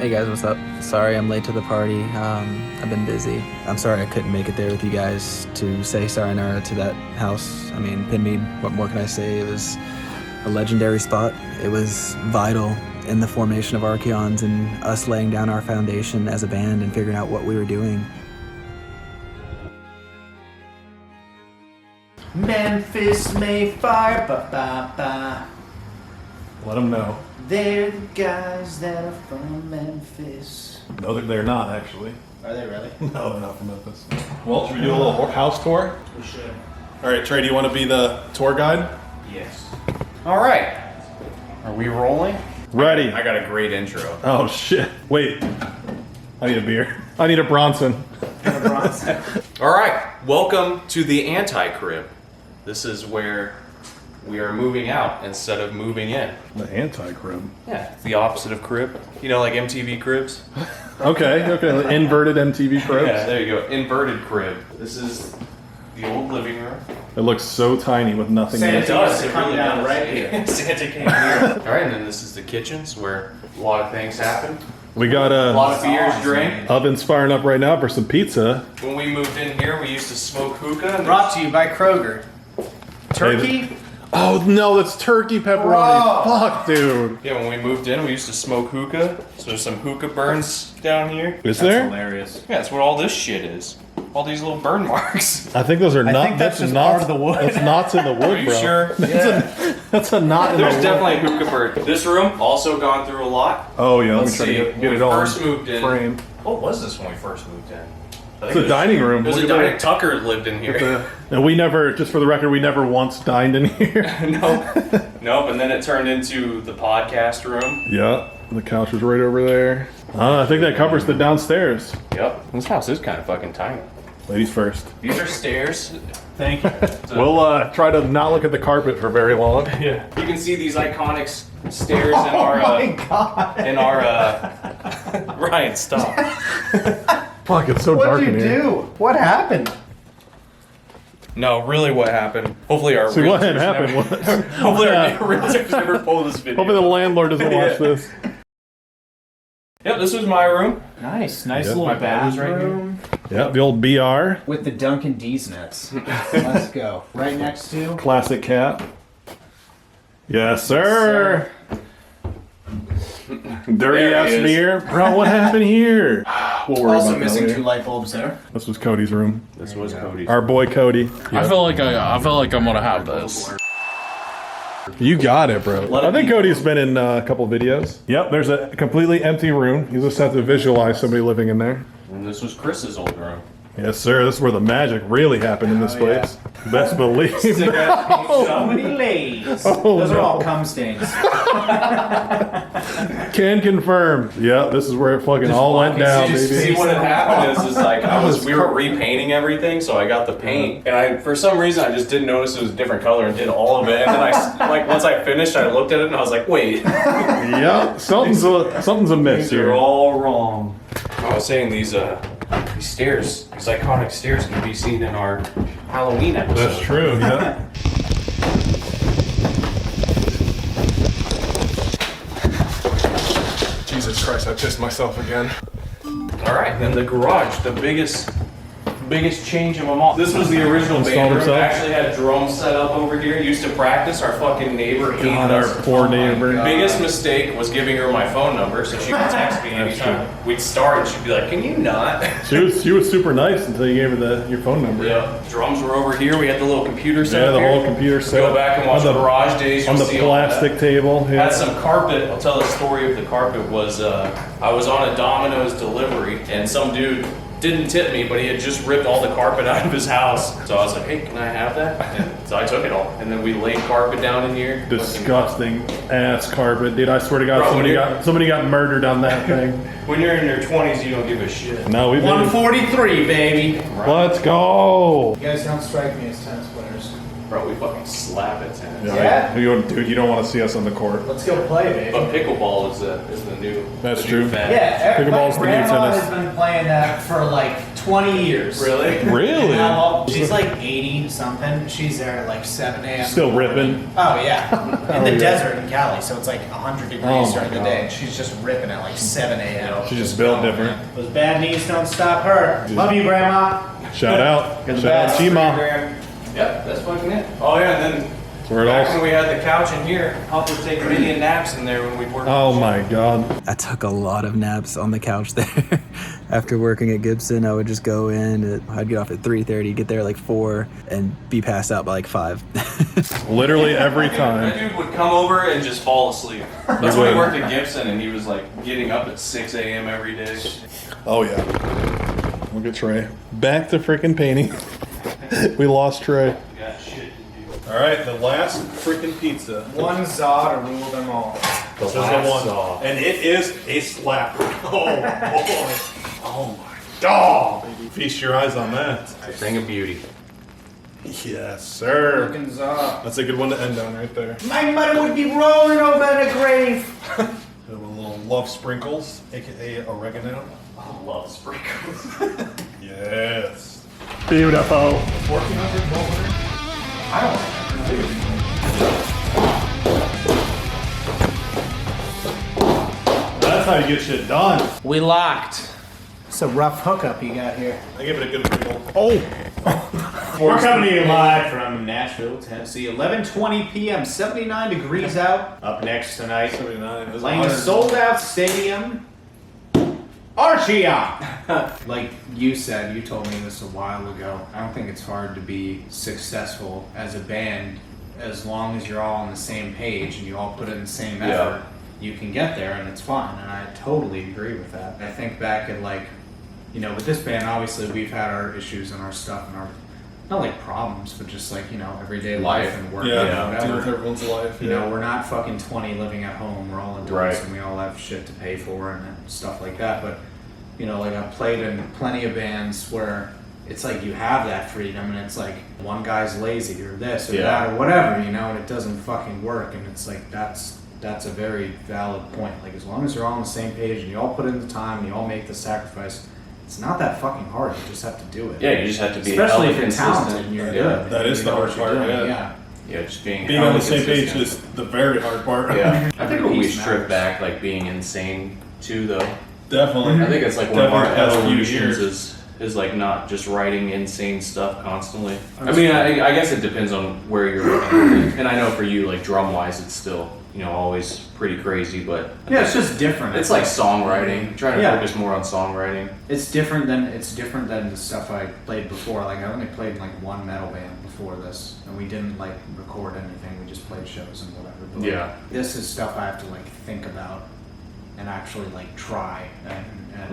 Hey guys, what's up? Sorry I'm late to the party. I've been busy. I'm sorry I couldn't make it there with you guys to say sayonara to that house. I mean, Pinmead, what more can I say? It was a legendary spot. It was vital in the formation of Archeons and us laying down our foundation as a band and figuring out what we were doing. Memphis Mayfire, ba-ba-ba. Let them know. They're the guys that are from Memphis. No, they're not actually. Are they really? No, they're not from Memphis. Well, should we do a little house tour? We should. All right, Trey, do you want to be the tour guide? Yes. All right. Are we rolling? Ready. I got a great intro. Oh, shit. Wait. I need a beer. I need a Bronson. All right, welcome to the anti-crib. This is where we are moving out instead of moving in. The anti-crib. Yeah, it's the opposite of crib. You know, like MTV cribs? Okay. The inverted MTV cribs. Yeah, there you go. Inverted crib. This is the old living room. It looks so tiny with nothing in It it. does. to It come really down does. right here. Santa came here. All right, and then this is the kitchens where a lot of things happen. We got A lot a of beers drank. ovens firing up right now for some pizza. When we moved in here, we used to smoke hookah. And Brought to you by Kroger. Turkey? Oh no, that's turkey pepperoni. Whoa. Fuck, dude. Yeah, when we moved in, we used to smoke hookah. So there's some hookah burns down here. Is there? Hilarious. Yeah, that's what all this shit is. All these little burn marks. I think those are not. think that's just knots, part of the wood. That's knots in the wood, Are you bro. sure? That's a knot in the There's wood. definitely a hookah burn. This room also gone through a lot. Oh yeah, let Let's me try see. to When get we it all first moved in. framed. What was this when we first moved in? I think It's a dining room. There's a Look at dining. that. Tucker lived in here. And we never, just for the record, we never once dined in here. Nope. And then it turned into the podcast room. Yeah, the couch was right over there. I think that covers the downstairs. Yep. This house is kind of fucking tiny. Ladies first. These are stairs. Thank you. We'll try to not look at the carpet for very long. Yeah. You can see these iconic stairs in our. Oh my god. In our. Ryan, stop. Fuck, it's so dark What'd in you here. do? What happened? No, really, what happened? Hopefully our. See, what had realtors happened never- was... Hopefully our realtors never pull this video. Hopefully the landlord doesn't watch this. Yep, this was my room. Nice Yep. little My bed was right here. bathroom. Yeah, the old BR. With the Dunkin' D's nuts. Let's go. Right next to. Classic cat. Yes, sir. Dirty There ass he is. beer. Bro, what happened here? We'll worry Also about that missing later. 2 light bulbs there. This was Cody's room. This was Cody's. Our boy Cody. I feel like I'm gonna have this. You got it, bro. Let I it think be. Cody's been in a couple videos. Yep, there's a completely empty room. You just have to visualize somebody living in there. And this was Chris's old room. Yes, sir. This is where the magic really happened in this place. Best believe. So many lays. Those are all cum stains. Can confirm. Yeah, this is where it fucking all went down, See baby. what had happened is like we were repainting everything, so I got the paint, and for some reason I just didn't notice it was a different color and did all of it. And then I once I finished, I looked at it and I was like, wait, Yeah, something's a miss you're here. all wrong. I was saying these stairs, these iconic stairs, can be seen in our Halloween episode. That's true. Yeah. Jesus Christ! I pissed myself again. All right, then the garage, the biggest change of them all. This was the original Installed band room. himself? Actually had drums set up over here. Used to practice. Our fucking neighbor hated God, us. our poor neighbor. Biggest mistake was giving her my phone number so she could text me anytime we'd start and she'd be like, "Can you not?" She was super nice until you gave her your phone number. Yeah. Drums were over here. We had the little computer set Yeah, up the here. whole computer set Go back and watch on the Garage Days. on You'll the see all that. plastic table. Yeah. Had some carpet. I'll tell the story of the carpet. Was I was on a Domino's delivery and some dude didn't tip me, but he had just ripped all the carpet out of his house. So I was like, "Hey, can I have that?" And so I took it all, and then we laid carpet down in here. Disgusting ass carpet, dude. I swear to God, Bro, somebody got murdered on that thing. When you're in your 20s, you don't give a shit. No, we've been. 143, baby. Let's go. You guys don't strike me as tennis players. Bro, we fucking slap at tennis. Yeah. Dude, you don't want to see us on the court. Let's go play, baby. But pickleball is the new. That's the true. new fad. Yeah, Pickleball's the new Grandma tennis. has been playing that for like 20 years. Really? Really? She's like 80 something. She's there at like 7 a.m. Still ripping. Oh yeah, in the yeah. desert in Cali, so it's like 100 degrees Oh, my during the God. day, and she's just ripping at like 7 a.m. She's just built different. Those bad knees don't stop her. Love you, Grandma. Shout out. You're the Shout out best. T-Ma. Yep, that's fucking it. Oh yeah, and then That's where it back all. when we had the couch in here, Pop would take million naps in there when we'd work. Oh my God. I took a lot of naps on the couch there. After working at Gibson, I would just go in. I'd get off at 3:30, get there like 4, and be passed out by like 5. Literally every That time. dude would come over and just fall asleep. That's when would. he worked at Gibson, and he was like getting up at 6 a.m. every day. Oh yeah. Look at Trey. Back to freaking painting. We lost Trey. Got shit to do. All right, the last freaking pizza. One Zaw to rule them all. This is the one, and it is a slapper. Oh boy! Oh my God! Feast your eyes on that. It's a thing of beauty. Yes, sir. Fucking Zaw. That's a good one to end on right there. My mother would be rolling over in a grave. A little love sprinkles, aka oregano. I love sprinkles. Yes. Beautiful. 1400, 1200. I don't That's how you get shit done. We locked. It's a rough hookup you got here. I give it a good wiggle. Oh! We're coming to you live from Nashville, Tennessee. 11:20 p.m. 79 degrees out. Up next tonight, 79. It was playing a 100. sold-out stadium. Archeons. Like you said, you told me this a while ago. I don't think it's hard to be successful as a band as long as you're all on the same page and you all put in the same effort. You can get there and it's fun. And I totally agree with that. I think back at like, you know, with this band, obviously we've had our issues and our stuff and our, not like problems, but just like, you know, everyday life and work and Yeah, deal with whatever. everyone's life. You know, we're not fucking 20 living at home. We're all adults Right. and we all have shit to pay for and stuff like that. But, you know, like I've played in plenty of bands where it's like you have that freedom and it's like one guy's lazy or this or that or whatever, you know, and it doesn't fucking work. And it's like that's a very valid point. Like as long as you're all on the same page and you all put in the time and you all make the sacrifice, it's not that fucking hard. You just have to do it. Yeah, you just have to be Especially if hella you're talented consistent. and you're Yeah. good. That is You the know hard what you're part, doing, yeah. Yeah, just being on the hella same page consistent. is the very hard part. Yeah, I think when we Peace strip matters. back like being insane too, though. Definitely. I think it's like one of our Definitely past few evolutions years. is like not just writing insane stuff constantly. I mean, I guess it depends on where you're looking. And I know for you, like drum wise, it's still, you know, always pretty crazy, but Yeah, it's just different. it's like songwriting. Trying to Yeah. focus more on songwriting. It's different than the stuff I played before. Like I only played in like one metal band before this, and we didn't like record anything. We just played shows and whatever. But, like, Yeah. this is stuff I have to like think about and actually like try and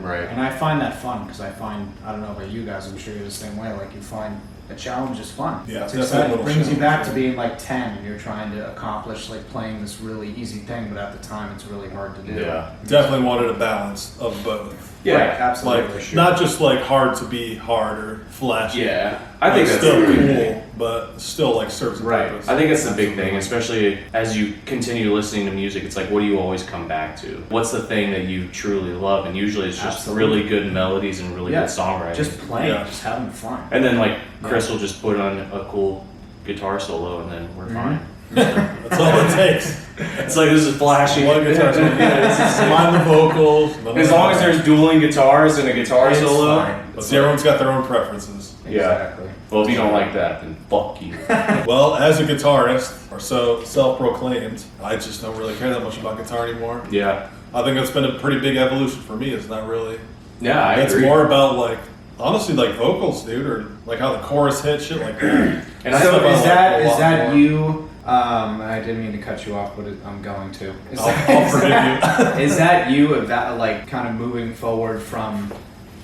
Right. And I find that fun because I don't know about you guys. I'm sure you're the same way. Like you find a challenge is fun. Yeah, it's definitely a exciting. It little brings you back challenge, to being like 10 and you're trying to accomplish like playing this really easy thing, but at the time it's really hard to do. Yeah. Definitely wanted a balance of both. Yeah, Right, absolutely. Like, not just like hard to be hard or flashy. Yeah, I think Like, that's still the big cool, thing. but still like serves a Right. purpose. I think that's the big thing, especially as you continue listening to music. It's like, what do you always come back to? What's the thing that you truly love? And usually it's just Absolutely. really good melodies and really Yeah, good songwriting. Just playing, Yeah. just having fun. And then like Chris will just put on a cool guitar solo, and then we're Mm-hmm. fine. That's all it takes. It's like this is flashy. One guitar solo. Line the vocals. As long as there's dueling guitars and a guitar It's solo. fine. But see, everyone's got their own preferences. Yeah. Exactly. Well, if you don't like that, then fuck you. Well, as a guitarist, or so self-proclaimed, I just don't really care that much about guitar anymore. Yeah. I think that's been a pretty big evolution for me. It's not really. Yeah, I It's agree. more about like, honestly, like vocals, dude, or like how the chorus hits, shit like that. And I So know is that a lot more. you? I didn't mean to cut you off, but I'm going to. I'll forgive you. Is that you? Like kind of moving forward from,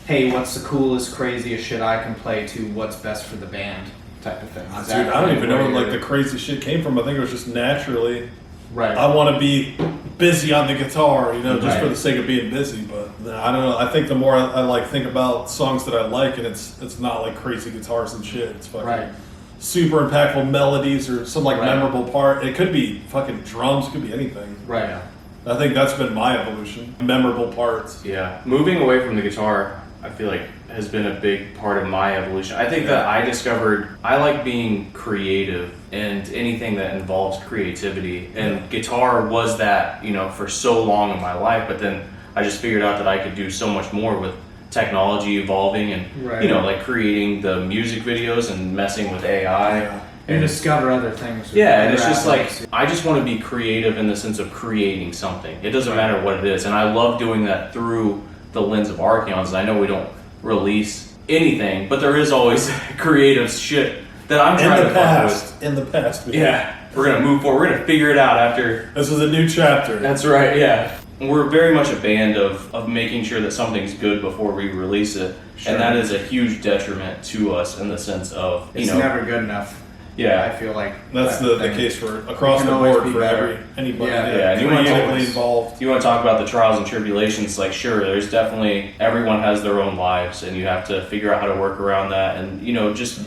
hey, what's the coolest, craziest shit I can play to what's best for the band type of thing? Is Dude, that I don't even know where where like you're- the crazy shit came from. I think it was just naturally. right. I want to be busy on the guitar, you know, just for Right. the sake of being busy. But I don't know. I think the more I like think about songs that I like, and it's not like crazy guitars and shit. It's fucking Right. super impactful melodies or some like Right. memorable part. It could be fucking drums. It could be anything. Right. I think that's been my evolution. Memorable parts. Yeah, moving away from the guitar, I feel like has been a big part of my evolution. I think that I discovered I like being creative and anything that involves creativity. And guitar was that, you know, for so long in my life, but then I just figured out that I could do so much more with technology evolving and, you know, like creating the music videos and messing with AI. You discover other things. Yeah, and it's just like, I just want to be creative in the sense of creating something. It doesn't matter what it is. And I love doing that through the lens of Archeons. And I know we don't release anything, but there is always creative shit that I'm trying to fuck with. In the past. Yeah, we're going to move forward. We're going to figure it out after. This is a new chapter. That's right, yeah. We're very much a band of making sure that something's good before we release it. Sure. And that is a huge detriment to us in the sense of, you it's know. never good enough. Yeah. I feel like That's the case for across can the always board be for better. anybody. Yeah, and you want to creatively involved. You want to talk about the trials and tribulations, like sure, there's definitely, everyone has their own lives and you have to figure out how to work around that and, you know, just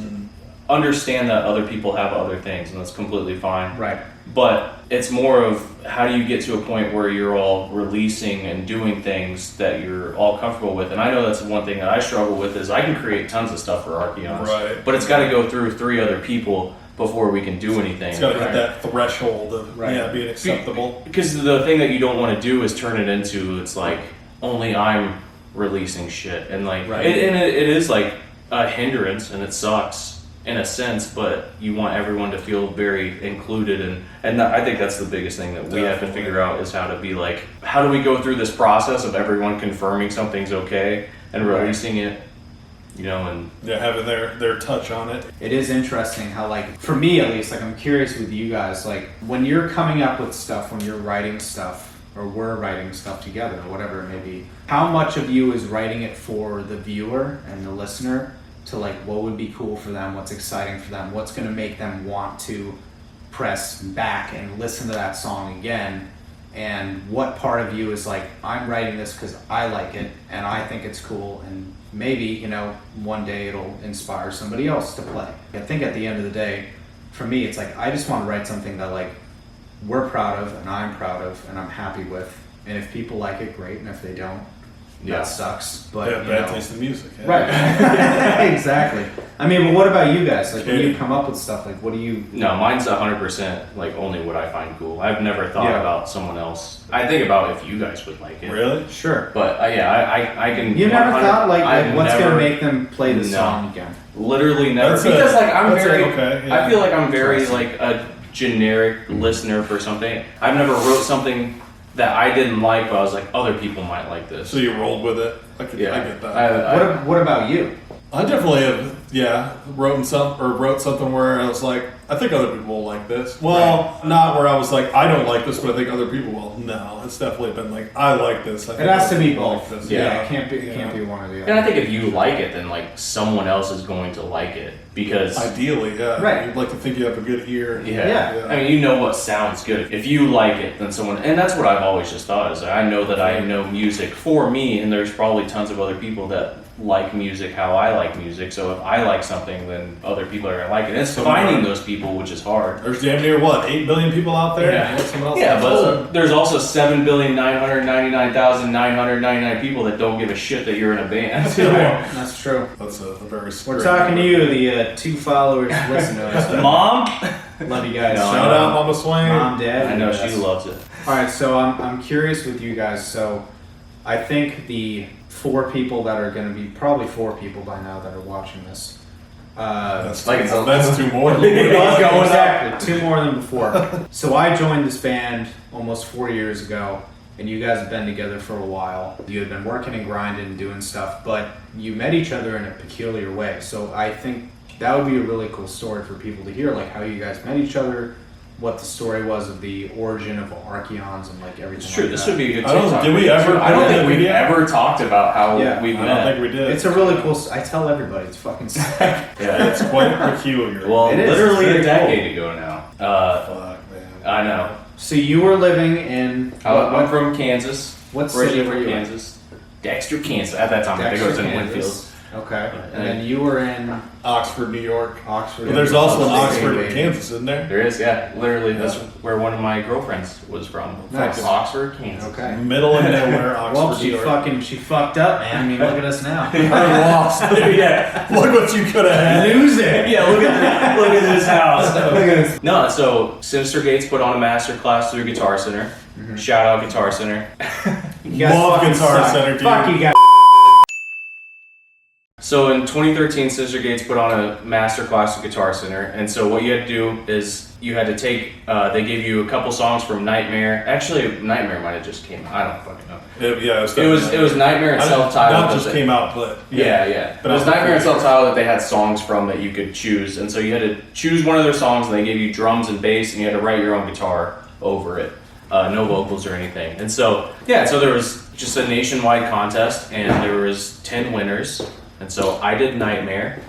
understand that other people have other things and that's completely fine. Right. But it's more of how do you get to a point where you're all releasing and doing things that you're all comfortable with. And I know that's one thing that I struggle with is I can create tons of stuff for Archeons, Right. but it's got to go through 3 other people before we can do anything. It's got to hit that threshold of being acceptable. Because the thing that you don't want to do is turn it into, it's like, only I'm releasing shit. And like, it is like a hindrance and it sucks in a sense, but you want everyone to feel very included. And I think that's the biggest thing that we have to figure out is how to be like, how do we go through this process of everyone confirming something's okay and releasing it, you know, and having their touch on it. It is interesting how, like, for me at least, like, I'm curious with you guys, like, when you're coming up with stuff, when you're writing stuff, or we're writing stuff together, or whatever it may be, how much of you is writing it for the viewer and the listener to, like, what would be cool for them, what's exciting for them, what's going to make them want to press back and listen to that song again, and what part of you is like, I'm writing this because I like it, and I think it's cool, and maybe, you know, one day it'll inspire somebody else to play. I think at the end of the day, for me, it's like, I just want to write something that, like, we're proud of, and I'm proud of, and I'm happy with, and if people like it, great, and if they don't, that sucks. But bad taste in music. Yeah. Right. Exactly. I mean, but what about you guys? Like, when you come up with stuff, like, what do you... No, mine's 100% like only what I find cool. I've never thought about someone else. I think about if you guys would like it. Really? Sure. But I can... You never thought, like I've what's never- going to make them play the song again? Literally never. That's Because like I'm that's very... okay, yeah. I feel like I'm very like a generic listener for something. I've never wrote something that I didn't like, but I was like, other people might like this. So you rolled with it. I get that. What about you? I definitely have, wrote something where I was like, I think other people will like this. Well, not where I was like, I don't like this, but I think other people will. No, it's definitely been like, I like this. I It think has to other be people both. like this. Yeah, it can't be one or the And other. I think if you like it, then like someone else is going to like it because Ideally, yeah. Right. You'd like to think you have a good ear. yeah. I mean, you know what sounds good. If you like it, then someone, and that's what I've always just thought is I know that I know music for me, and there's probably tons of other people that like music how I like music. So if I like something, then other people are gonna like it. And it's finding those people, which is hard. There's damn near 8 billion people out there? Yeah, Let someone else yeah, listen. but there's also 7,999,999 people that don't give a shit that you're in a band. That's true. That's a very We're straight talking to number. you, the 2 followers, listeners. Mom? Love you guys. No, Shout out Mama Swain. Mom, Dad. I know yes. she loves it. All right, so I'm curious with you guys. So I think the 4 people that are going to be, probably 4 people by now that are watching this. That's like it's a- that's 2 more. Exactly, 2 more than before. So I joined this band almost 4 years ago, and you guys have been together for a while. You had been working and grinding and doing stuff, but you met each other in a peculiar way. So I think that would be a really cool story for people to hear, like how you guys met each other, what the story was of the origin of Archeons and like everything. It's true. like This that. would be a good I don't- TikTok did we video, ever- too. I don't think did we've we ever talked about how Yeah, we've I don't met. think we did. It's a really cool. I tell everybody, it's fucking sick. Yeah. It's quite peculiar. Well, It is. literally It's a very decade ago now. Fuck, man. I know. So you were living in I'm from Kansas. what Originally city were from you in? Kansas. Dexter, Kansas. At that time, I think it was in Dexter, Winfield. Kansas. Okay. And then you were in Oxford, New York. Oxford. But there's also an Upstate, Oxford, baby. Kansas, isn't there? There is, yeah. Literally, that's where one of my girlfriends was from. Nice. Oxford, Kansas. Okay. Middle of nowhere, Oxford, Well, New York. she fucked up, man. I mean, look at us now. I lost. Yeah. Look what you could have had. Losing. Yeah, look at this house. No, so Sinister Gates put on a master class through Guitar Center. Shout out Guitar Center. You guys Love fucking Guitar suck. Center, dude. Fuck you guys. So in 2013, Sinister Gates put on a master class at Guitar Center, and so what you had to do is you had to take. They gave you a couple songs from Nightmare. Actually, Nightmare might have just came out. I don't fucking know. It was Nightmare and Self-Titled. Not just came out, but Yeah. But it was Nightmare and Self-Titled that they had songs from that you could choose, and so you had to choose one of their songs, and they gave you drums and bass, and you had to write your own guitar over it. No vocals or anything. And so there was just a nationwide contest, and there was 10 winners. And so I did Nightmare,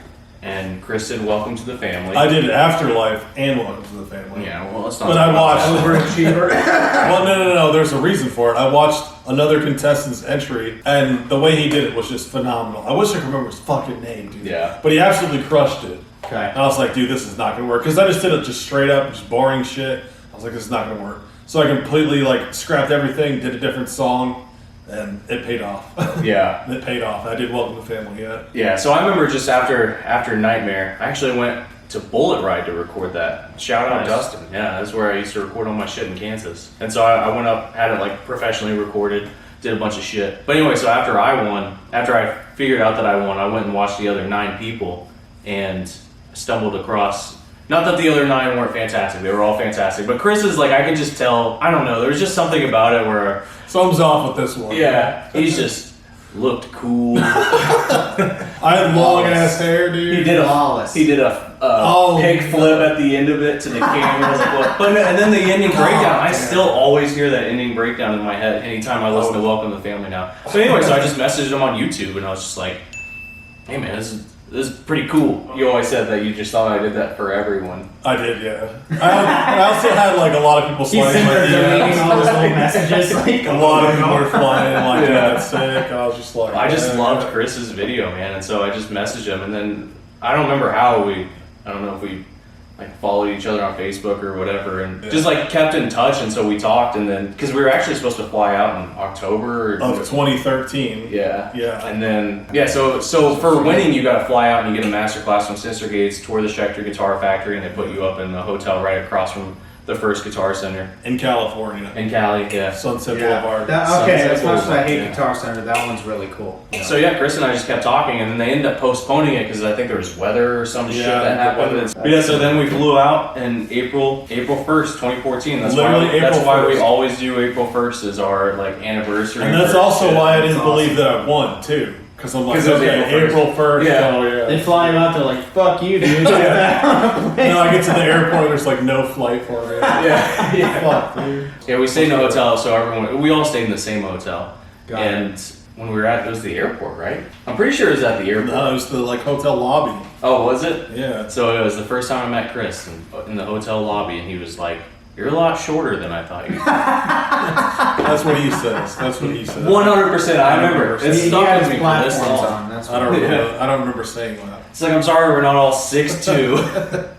and Chris did Welcome to the Family. I did Afterlife and Welcome to the Family. Yeah, well, let's not. But talk I about watched that. Overachiever. Well, no. There's a reason for it. I watched another contestant's entry, and the way he did it was just phenomenal. I wish I could remember his fucking name, dude. Yeah. But he absolutely crushed it. Okay. And I was like, dude, this is not gonna work. Because I just did it just straight up, just boring shit. I was like, this is not gonna work. So I completely scrapped everything, did a different song, and it paid off. Yeah. It paid off. I did Welcome to the Family, yeah. Yeah, so I remember just after Nightmare, I actually went to Bullet Ride to record that. Shout out Nice. Dustin. Yeah, that's where I used to record all my shit in Kansas. And so I went up, had it professionally recorded, did a bunch of shit. But anyway, so after I figured out that I won, I went and watched the other 9 people and stumbled across. Not that the other 9 weren't fantastic; they were all fantastic. But Chris is I could just tell. I don't know. There was just something about it where, Thumbs off with this one. yeah, he's just looked cool. I had long ass hair, dude. He did a Flawless. pig flip at the end of it to the camera. I was like, what? But and then the ending breakdown. I still always hear that ending breakdown in my head anytime I listen to Welcome to the Family now. But anyway, so I just messaged him on YouTube, and I was just like, hey man, this is pretty cool. You always said that you just thought I did that for everyone. I did, yeah. I also had a lot of people sliding my deleting DMs. all those old messages. A lot of people were flying yeah, that's sick. I was just like, I just yeah. loved Chris's video, man, and so I just messaged him, and then I don't remember how I don't know if we followed each other on Facebook or whatever, and just kept in touch, and so we talked, and then because we were actually supposed to fly out in October Of 2013. Yeah. Yeah. And then so for winning you gotta fly out and you get a master class from Sinister Gates, tour the Schecter Guitar Factory, and they put you up in the hotel right across from the first Guitar Center In California. in Cali. Yeah. Sunset Yeah. Boulevard. Okay, as much as I hate Yeah. Guitar Center, that one's really cool. So yeah, Chris and I just kept talking, and then they ended up postponing it because I think there was weather or some shit Yeah, that happened. weather. But yeah, so then we flew out in April 1st, 2014. That's Literally why that's April why we 1st. always do April 1st as our anniversary. And that's for also shit. why I didn't That's believe that I won, too. Because I'm like, 'Cause it was okay, April April 1st. Yeah. Oh, yeah. They fly him out, they're like, fuck you, dude. No, I get to the airport, there's no flight for me. Yeah, yeah. Fuck, dude. Yeah, we stayed in a hotel, so we all stayed in the same hotel. Got and when we were it was the airport, right? I'm pretty sure it was at the airport. No, it was the hotel lobby. Oh, was it? Yeah. So it was the first time I met Chris in the hotel lobby, and he was like, "You're a lot shorter than I thought you were." That's what he says. 100%. I remember. He It's He stuck had with his me for this platforms long. on. That's I don't what remember. I don't remember saying that. It's like, I'm sorry we're not all 6'2".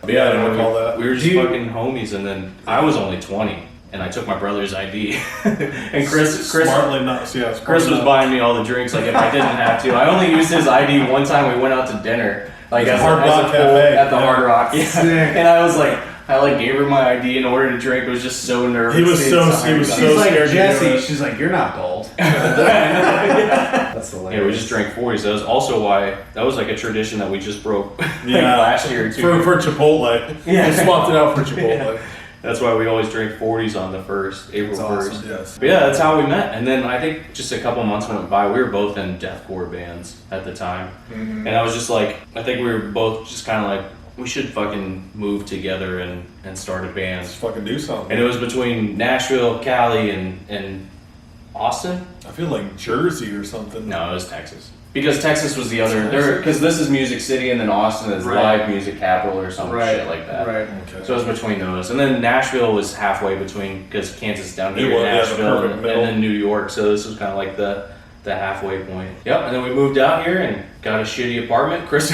But Yeah, I no, don't recall that. we were just Dude. fucking homies, and then I was only 20, and I took my brother's ID, and Chris Smartly not. Yeah, Chris was buying me all the drinks, if I didn't have to. I only used his ID one time. We went out to dinner, Hard Rock Cafe. at the Yeah. Hard Rock. Yeah. Sick. And I was like, I gave her my ID in order to drink. I was just so nervous. He was the so- entire he was time. so She's like, scared to do Jesse, it. she's like, you're not bold. Yeah, That's hilarious. we just drank 40s. That was also why that was a tradition that we just broke Yeah. last year too. For Chipotle. Yeah. We swapped it out for Chipotle. Yeah. That's why we always drink 40s on the April That's 1st. awesome. Yes. But yeah, that's how we met. And then I think just a couple months went by. We were both in deathcore bands at the time. Mm-hmm. And I was just I think we were both just kind of we should fucking move together and start a band. Let's fucking do something. And it was between Nashville, Cali, and Austin? I feel like Jersey or something. No, it was Texas. Because Texas was the other, because this is Music City, and then Austin is Right. Live Music Capital or some shit like that. Right. Okay. So it was between those. And then Nashville was halfway between, because Kansas is down It here, was, yeah, the Nashville, perfect and middle. then New York. So this was kind of the the halfway point. Yep, and then we moved out here and got a shitty apartment. Chris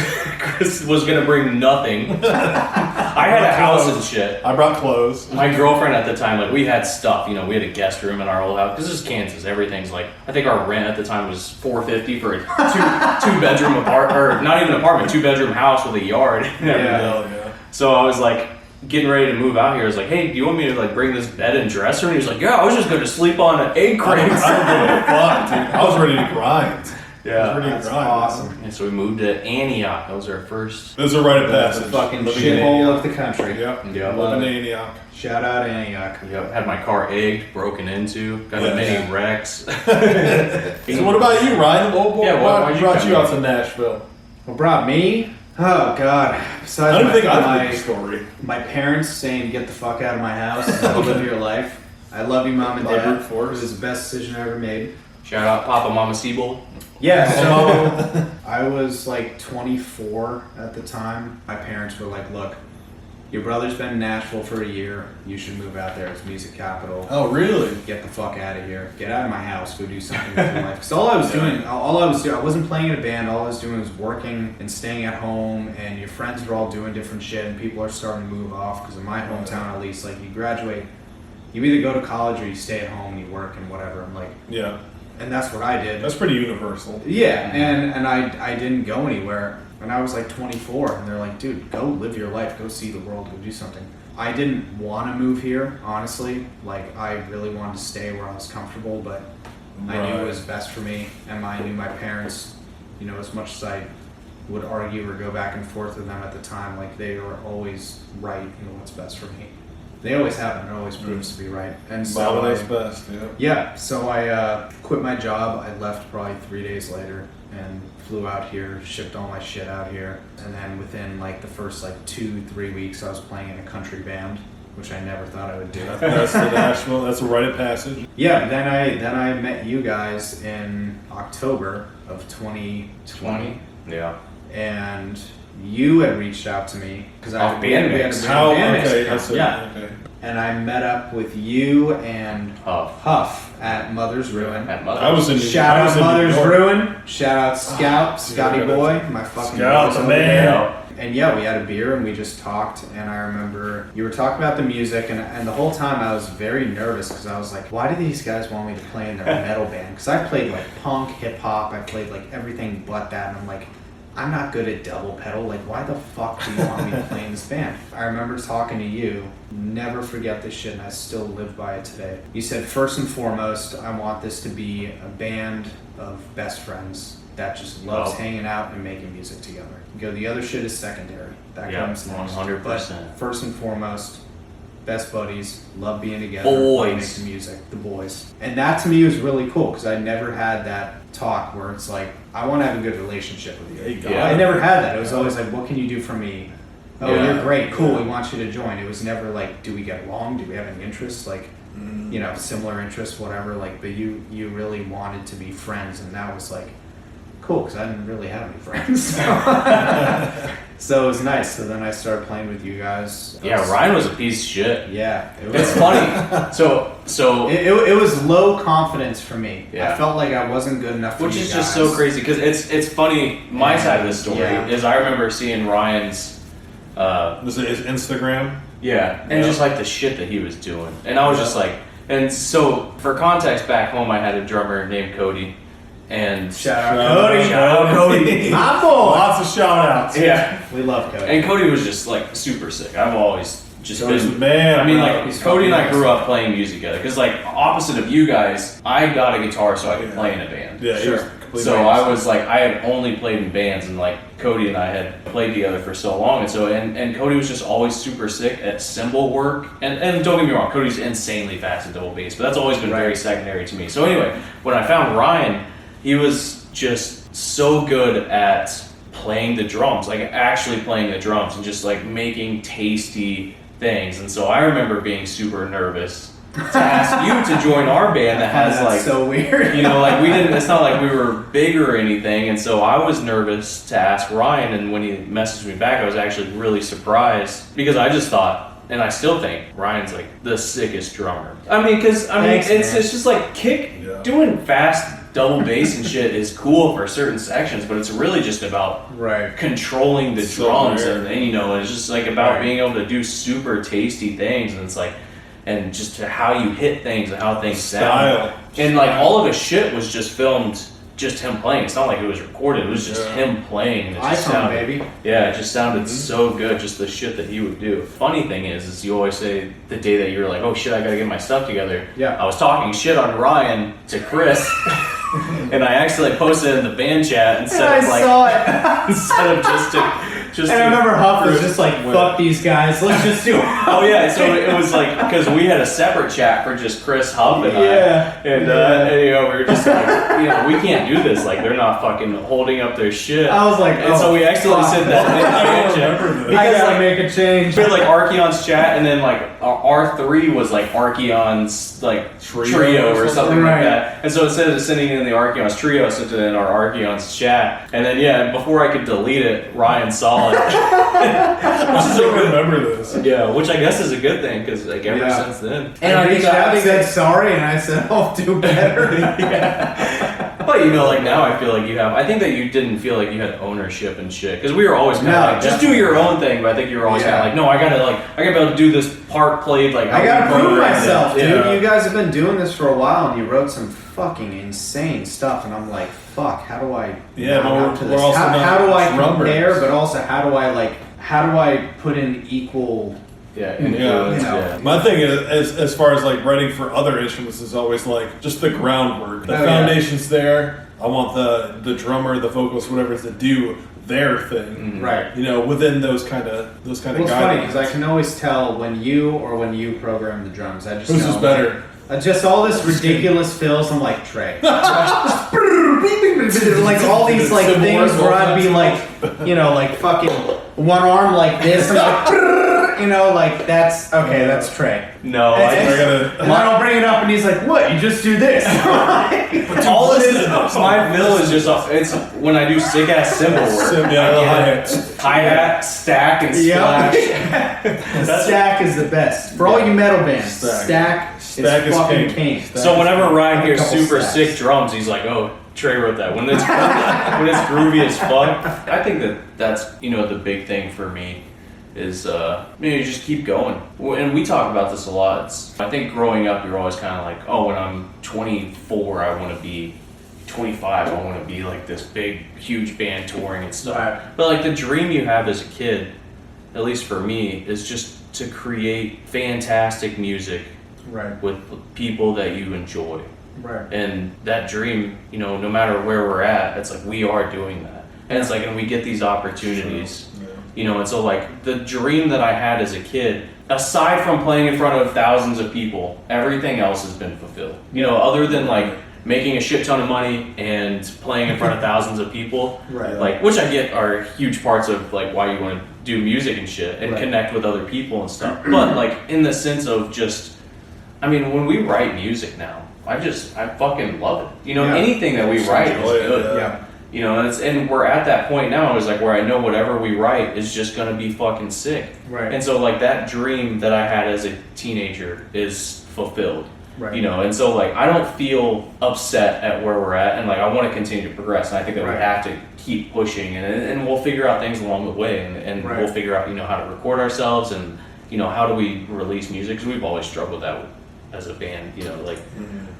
was gonna bring nothing. I had a house and shit. I brought clothes. My girlfriend at the time, like, we had stuff. You know, we had a guest room in our old house. This is Kansas. Everything's like, I think our rent at the time was $450 for a two bedroom apartment, or not even apartment, 2-bedroom house with a yard and everything. Yeah. So I was like, getting ready to move out here. I was like, hey, do you want me to like bring this bed and dresser? And he was like, yeah, I was just going to sleep on an egg crate. I don't give a fuck, dude. I was ready to grind. Yeah, That's awesome. And so we moved to Antioch. That was our first. This is a rite of The passage. fucking Living in shithole Antioch. of the country. Yep. Yeah. Living in Antioch. Shout out Antioch. Yep. Had my car egged, broken into, got Yeah. a mini Rex. So what about you, Ryan? What brought you out to Nashville? What brought me? Oh God! Besides I don't think I've my, heard the story. my parents saying "Get the fuck out of my house and live your life." I love you, mom and By dad. brute force. It was the best decision I ever made. Shout out Papa Mama Siebel. Yeah, so I was like 24 at the time. My parents were like, "Look, your brother's been in Nashville for a year. You should move out there. It's music capital. Oh, really? Get the fuck out of here. Get out of my house. Go do something with your life." Because all I was doing, I wasn't playing in a band. All I was doing was working and staying at home. And your friends were all doing different shit, and people are starting to move off. Because in my hometown, at least, like you graduate, you either go to college or you stay at home and you work and whatever. I'm like, Yeah. and that's what I did. That's pretty universal. Yeah, and I didn't go anywhere. And I was like 24, and they're like, dude, go live your life, go see the world, go do something. I didn't want to move here, honestly. Like, I really wanted to stay where I was comfortable, but I knew it was best for me. And I knew my parents, you know, as much as I would argue or go back and forth with them at the time, like, they were always right in what's best for me. They always have, and it always proves to be right. And so Bobby knows best, yeah. yeah, so I quit my job. I left probably 3 days later and flew out here, shipped all my shit out here. And then within like the first like 2-3 weeks, I was playing in a country band, which I never thought I would do. That's the Nashville. That's a rite of passage. Yeah, then I met you guys in October of 2020. Yeah. And you had reached out to me because Off band mix. How? band mix Okay, account. that's it. Yeah. Okay. And I met up with you and Huff at Mother's Ruin. At Mother. I was in. Shout I was out in New Mother's York. Ruin. Shout out Scout, Scotty dude, boy, my fucking Scout's boys a over man. there. And yeah, we had a beer and we just talked. And I remember you were talking about the music, and the whole time I was very nervous because I was like, why do these guys want me to play in their metal band? Because I played like punk, hip hop, I played like everything but that, and I'm like, I'm not good at double pedal. Like, why the fuck do you want me to play in this band? I remember talking to you. Never forget this shit, and I still live by it today. You said, first and foremost, I want this to be a band of best friends that just loves hanging out and making music together. You go, the other shit is secondary. That comes next. 100%. But first and foremost, best buddies, love being together, Boys. making music, the boys. And that to me was really cool because I never had that talk where it's like, I want to have a good relationship with you. Yeah. I never had that. It was always like, what can you do for me? Oh, Yeah. you're great, cool, we want you to join. It was never like, do we get along? Do we have any interests? Like, you know, similar interests, whatever. Like, but you really wanted to be friends, and that was like, cool, because I didn't really have any friends. So it was nice. So then I started playing with you guys. Yeah, Ryan was a piece of shit. Yeah, it was. It's funny. So It was low confidence for me. Yeah. I felt like I wasn't good enough for which you is guys. just so crazy because it's funny. My side of the story Yeah. is I remember seeing Ryan's. This is Instagram. Yeah, and Yeah. just like the shit that he was doing, and I was just like, and so for context, back home I had a drummer named Cody, and Shout out Cody. Shout out Cody. My boy. Lots of shout outs. Yeah, We love Cody. and Cody was just like super sick. I've always just Cody's been the man. I mean, bro. like He's Cody and I fucking grew up playing music together because, like, opposite of you guys, I got a guitar so I could play in a band. Yeah, he Sure. was completely So honest. I was like, I had only played in bands, and like Cody and I had played together for so long, and so and Cody was just always super sick at cymbal work, and don't get me wrong, Cody's insanely fast at double bass, but that's always been very secondary to me. So anyway, when I found Ryan, he was just so good at playing the drums, like actually playing the drums, and just like making tasty things. And so I remember being super nervous to ask you to join our band that has That's like so weird. you know, like we didn't, it's not like we were big or anything, and so I was nervous to ask Ryan, and when he messaged me back, I was actually really surprised, because I just thought, and I still think, Ryan's like the sickest drummer. I mean, because, Thanks, it's man. just like Yeah. doing fast double bass and shit is cool for certain sections, but it's really just about controlling the drums and you know, it's just like about being able to do super tasty things, and it's like, and just how you hit things and how things sound. And like all of his shit was just filmed, just him playing. It's not like it was recorded, it was just him playing. It just sounded, baby. Yeah, it just sounded so good, just the shit that he would do. Funny thing is you always say the day that you were like, oh shit, I gotta get my stuff together. Yeah. I was talking shit on Ryan to Chris. And I actually posted it in the band chat instead of like, saw it. instead of just And I remember Huff was just like, fuck these guys, let's just do it. Oh yeah, so it was like, because we had a separate chat for just Chris, Huff, and I. And you know, we were just like, you know, we can't do this, like they're not fucking holding up their shit. I was like, and so we actually said that in the band chat. I gotta make a change. We had like Archeons chat, and then like R3 was like Archeons like trio or something like that. And so instead of sending in the Archeons trio, I sent it in our Archeons chat. And then yeah, before I could delete it, Ryan saw it. I still remember this. Yeah, which I guess is a good thing because like ever since then. And I reached out and said sorry, and I said, "I'll do better." But you know, like now I feel like you have. I think that you didn't feel like you had ownership and shit because we were always kind of like, just do your own thing. But I think you were always kind of like, no, I gotta be able to do this part played like. I gotta prove myself, dude. Yeah. You guys have been doing this for a while, and you wrote some fucking insane stuff, and I'm like, fuck. How do I? Yeah, but mount up to we're this? also How do I drummers. compare? But also, how do I put in equal? Influence, yeah. My thing is, as far as like writing for other instruments, is always like just the groundwork. The foundation's there. I want the drummer, the vocalist, whatever, to do their thing, Right? You know, within those kind of Well, it's guidelines. funny because I can always tell when you program the drums. I just Whose know, is better? Just all this ridiculous fills. I'm like Trey. Like all these like things where I'd be like, you know, like fucking one arm like this. I'm like, you know, like that's okay. That's Trey. No, And I don't bring it up, and he's like, "What? You just do this?" all this is my fill is just it's when I do sick ass cymbal work. Hi hat, stack, and splash. Stack is the best for all you metal bands. Stack is fucking king. So whenever Ryan hears Couple super stacks. sick drums, he's like, "Oh, Trey wrote that." When it's when it's groovy as fuck, I think that's you know the big thing for me is you know, you just keep going. And we talk about this a lot. I think growing up, you're always kind of like, oh, when I'm 24, I want to be 25. I want to be like this big, huge band touring and stuff. Right. But like the dream you have as a kid, at least for me, is just to create fantastic music with people that you enjoy. Right. And that dream, you know, no matter where we're at, it's like we are doing that. And it's like, and we get these opportunities. You know, and so like the dream that I had as a kid, aside from playing in front of thousands of people, everything else has been fulfilled. You know, other than like making a shit ton of money and playing in front of thousands of people, like which I get are huge parts of like why you want to do music and shit and connect with other people and stuff. But like in the sense of just, I mean, when we write music now, I fucking love it. You know, anything that we write is good. Yeah. You know, and we're at that point now. It's like where I know whatever we write is just gonna be fucking sick. Right. And so like that dream that I had as a teenager is fulfilled. Right. You know, and so like I don't feel upset at where we're at, and like I want to continue to progress. And I think that we have to keep pushing, and we'll figure out things along the way, and we'll figure out how to record ourselves, and how do we release music, because we've always struggled that as a band. Like.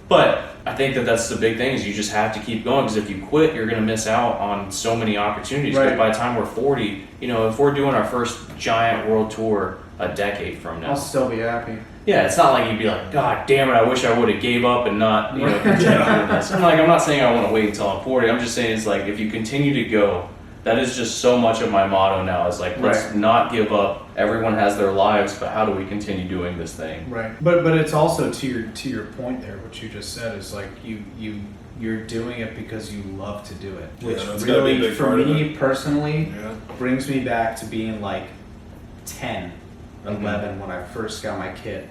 But I think that that's the big thing, is you just have to keep going, because if you quit, you're going to miss out on so many opportunities. Because by the time we're 40, if we're doing our first giant world tour a decade from now, I'll still be happy. Yeah, it's not like you'd be like, God damn it, I wish I would have gave up and not, continue doing this. I'm not saying I want to wait until I'm 40. I'm just saying it's like, if you continue to go, that is just so much of my motto now, is like, let's not give up. Everyone has their lives, but how do we continue doing this thing? Right. But it's also to your point there, what you just said is like you're doing it because you love to do it. Which really, for me personally, brings me back to being like 10, 11 when I first got my kit.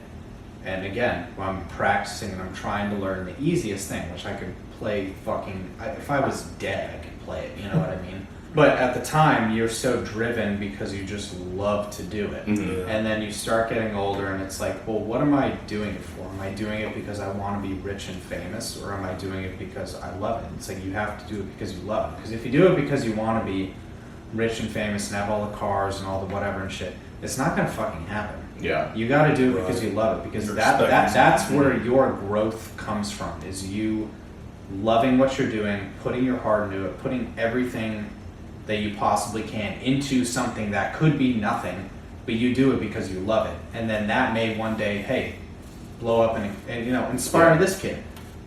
And again, when I'm practicing and I'm trying to learn the easiest thing, which I could play fucking, if I was dead, I could play it, you know what I mean? But at the time, you're so driven because you just love to do it. Mhm. And then you start getting older and it's like, well, what am I doing it for? Am I doing it because I want to be rich and famous, or am I doing it because I love it? It's like you have to do it because you love it. Because if you do it because you want to be rich and famous and have all the cars and all the whatever and shit, it's not going to fucking happen. Yeah. You got to do it because you love it, because You're that's where your growth comes from, is you loving what you're doing, putting your heart into it, putting everything that you possibly can into something that could be nothing, but you do it because you love it. And then that may one day, hey, blow up and you know, inspire this kid.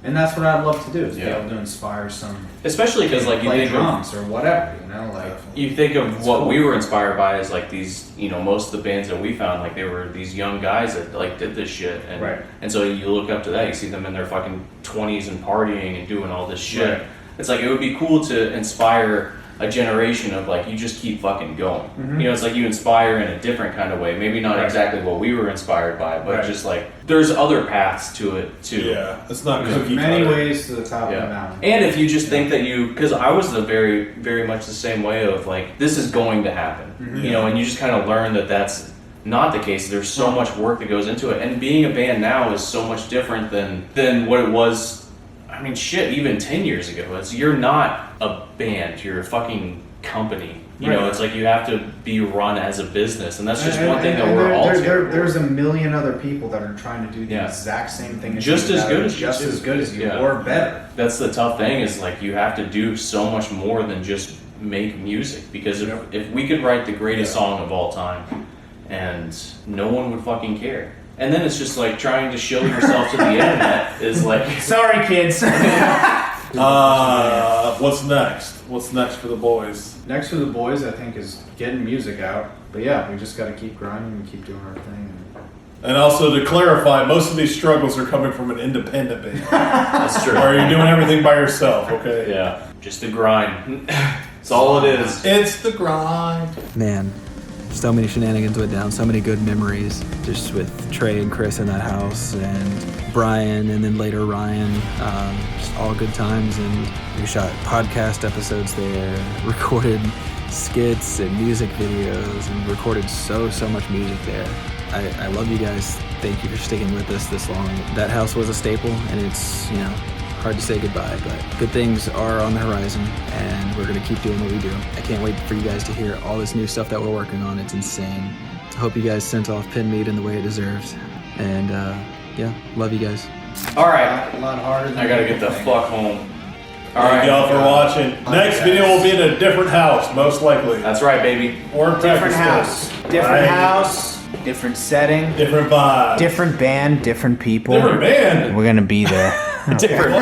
And that's what I'd love to do, is be able to inspire some, Especially because like you play think of, drums or whatever, you know, like you think of It's what cool. we were inspired by is like these, you know, most of the bands that we found, like they were these young guys that like did this shit, and Right. and so you look up to that, you see them in their fucking 20s and partying and doing all this shit. Right. It's like it would be cool to inspire a generation of like, you just keep fucking going. Mhm. You know, it's like you inspire in a different kind of way. Maybe not Right. exactly what we were inspired by, but Right. just like there's other paths to it too. Yeah, it's not there's cookie many cutter. ways to the top of the mountain. And if you just think that you, because I was the very, very much the same way of like, this is going to happen, Mhm. you know, and you just kind of learn that that's not the case. There's so much work that goes into it, and being a band now is so much different than what it was. I mean, shit, even 10 years ago. It's you're not a band, you're a fucking company. You know, Right. it's like you have to be run as a business, and that's just And- one thing and- that and we're there- all there- terrible. there's a million other people that are trying to do the Yeah. exact same thing as Just you, as that good are as you just do. as good as you, Yeah. or better. That's the tough thing, is like you have to do so much more than just make music, because if we could write the greatest song of all time and no one would fucking care, and then it's just like trying to show yourself to the internet is like Sorry, kids. What's next? What's next for the boys? Next for the boys, I think, is getting music out. But yeah, we just got to keep grinding and keep doing our thing. And also to clarify, most of these struggles are coming from an independent band. that's true. Where you're doing everything by yourself, okay? Yeah, just the grind. That's all it is. It's the grind. Man, so many shenanigans went down, so many good memories just with Trey and Chris in that house, and Brian, and then later Ryan. Just all good times, and we shot podcast episodes there, recorded skits and music videos, and recorded so much music there. I love you guys. Thank you for sticking with us this long. That house was a staple, and it's, you know, hard to say goodbye, but good things are on the horizon, and we're gonna keep doing what we do. I can't wait for you guys to hear all this new stuff that we're working on. It's insane. I hope you guys sent off Pin Meat in the way it deserves, and yeah, love you guys. All right, A lot harder than I gotta you get the think. fuck home. All Thank right, y'all for watching. Next video will be in a different house, most likely. that's right, baby. Or Different Texas. house. Different Right. house. Different setting. Different vibe. Different band. Different people. Different band. We're gonna be there. Different.